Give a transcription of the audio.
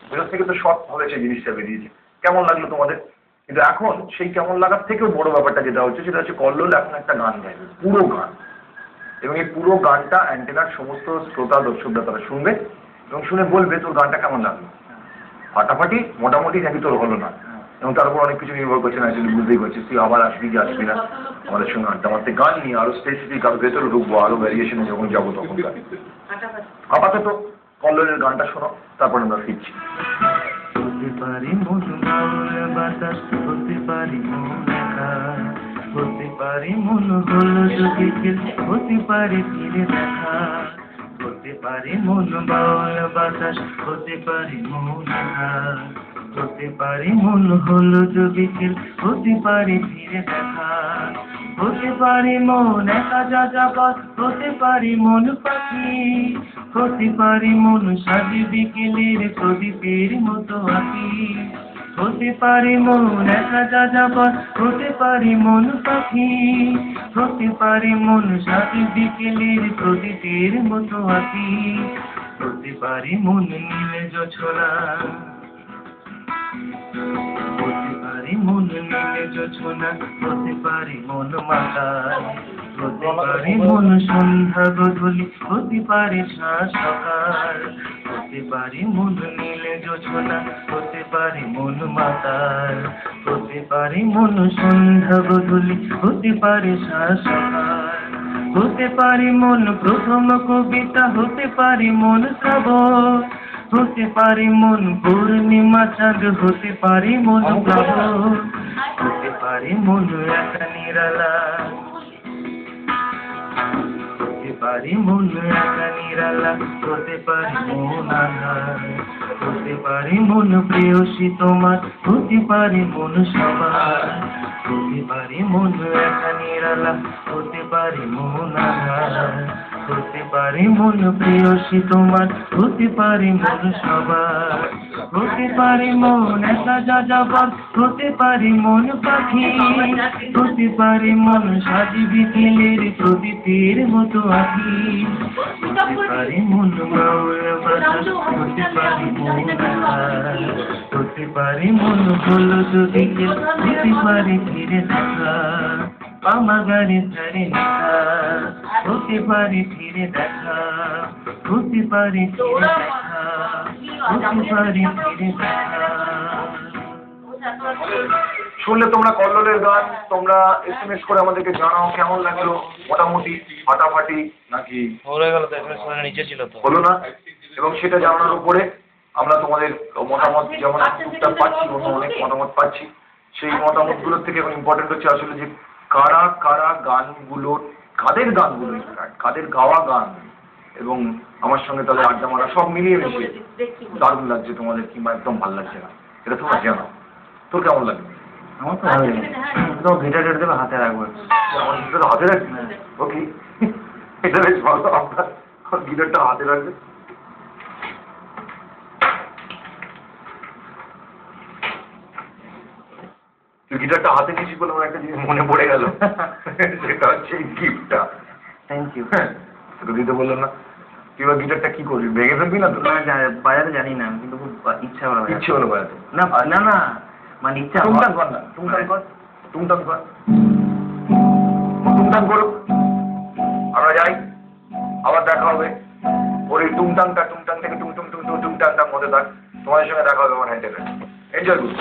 ভেতর থেকে তো শর্ট হয়েছে, জিনিসটা বেরিয়েছে, কেমন লাগলো তোমাদের? কিন্তু এখন সেই কেমন লাগার থেকেও বড় ব্যাপারটা যেটা হচ্ছে সেটা হচ্ছে কল্লোল এখন একটা গান গাইবে, পুরো গান, এবং এই পুরো গানটা অ্যান্টেনার সমস্ত শ্রোতা দর্শকরা তারা শুনবে এবং শুনে বলবে তোর গানটা কেমন লাগলো, ফাটাফাটি মোটামুটি নাকি তোর হলো না। এবং তার উপর অনেক কিছু নির্ভর করছে না, আসলে বুঝতেই পারছিস তুই আবার আসবি কি আসবি না আমাদের সঙ্গে আড্ডা মারতে, গান নিয়ে আরো স্পেসিফিক আরো ভেতরে ঢুকবো, আরো ভ্যারিয়েশনে যখন যাবো তখন। আপাতত কল্লোলের গানটা শোনো, তারপর আমরা ফিরছি। হতে পারি মন বাউল বাতাস, হতে পারি মন একা, হতে পারি মন হলো যদি খেল, হতে পারে ফিরে দেখা। হতে পারি মন বাউল বাতাস, হতে পারি মন একা, হতে পারি মন হলো যদি খেল, হতে পারে ফিরে দেখা। হতে পারি মন একা যাযাবর, হতে পারি মন পাখি, হতে পারি মন সাজি বিকেলের প্রদীপের মতো আঁকি। হতে পারি মন একা যাযাবর, হতে পারি মন পাখি, হতে পারি মন সাজি বিকেলের প্রদীপের মতো আঁকি। হতে পারি মন নীলে জোছনা, হতে পারি মন নীলে জোছনা, হতে পারি মন মাতাল, হতে পারি মন সন্ধ্যা গধূলি, হতে পারি সাঁঝ সকাল। হতে পারি মন নীলে জোছনা, হতে পারি মন মাতাল, হতে পারি মন সন্ধ্যা গধূলি, হতে পারি সাঁঝ সকাল। হতে পারি মন প্রথম কবিতা, হতে পারি মন শ্রাবণ, হতে পারি মন পূর্ণিমা চাঁদ, হতে পারি মন প্লাবন। হতে পারি মন একা নিরালা, হতে পারি মন একা নিরালা, হতে পারি মন আধার, হতে পারি মন প্রেয়সী তোমার, হতে পারি মন সবার। হতে পারি মন একা নিরালা, হতে পারি মন আধার, হতে পারি মন প্রেয়সী তোমার, হতে পারি মন সবার। হতে পারি মন একা যাযাবর, হতে পারি মন পাখি, হতে পারি মন সাজি বিকেলের প্রদীপের মতো আঁকি। হতে পারি মন বাউল বাতাস, হতে পারি মন আধার, হতে পারি মন হলুদ বিকেল, হতে পারি ফিরে দেখা। পামা গাড়ি ধারে লেখা, হতে পারি ফিরে দেখা, হতে পারি ফিরে দেখা, হতে পারি ফিরে দেখা। শুনলে তোমরা কল্লোলের গান, তোমরা SMS করে আমাদেরকে জানাও কেমন লাগলো, মোটামুটি ফাটাফাটি নাকি হয়ে গেল তো, SMS মানে নিচে ছিল তো হলো না, এবং সেটা জানানোর উপরে আমরা তোমাদের মতামত যেমন টুকটাক পাচ্ছি, অন্য অনেক মতামত পাচ্ছি, সেই মতামতগুলোর থেকে এখন ইম্পর্টেন্ট হচ্ছে আসলে যে কারা কারা গানগুলোর, কাদের গানগুলো, কাদের গাওয়া গান এবং আমার সঙ্গে তাদের আড্ডা মারা সব মিলিয়ে মিশিয়ে দারুণ লাগছে তোমাদের, কিংবা একদম ভালো লাগছে না, এটা তোমরা জানাও। তোর কেমন লাগবে? আমার তো ভালোই, তো গিটার দেবে হাতে রাখবো, আমার গিটারটা হাতে রাখবি? ওকে, এটা বেশ ভালো, আপনার গিটারটা হাতে রাখবে। তুই গিটারটা হাতে নিয়েছিস বলে আমার একটা জিনিস মনে পড়ে গেল, সেটা হচ্ছে এই গিফটটা। Thank you. তোকে দিতে বললাম না, তুই এবার গিটারটা কি করবি, ভেঙে ফেলবি না তো? বাজাতে জানি না, কিন্তু খুব ইচ্ছা করে, ইচ্ছে হলো বাজাতে। না না না, মানে ইচ্ছা। টুংটাং কর না, টুংটাং কর, টুংটাং কর, টুংটাং করো। আমরা যাই, আবার দেখা হবে। ওর এই টুংটাংটা, টুংটাং থেকে টুং টুং টুং টুং টুংটাংটার মধ্যে থাক। তোমাদের সঙ্গে দেখা হবে আমার হ্যান্ডেলে। এনজয় করুন।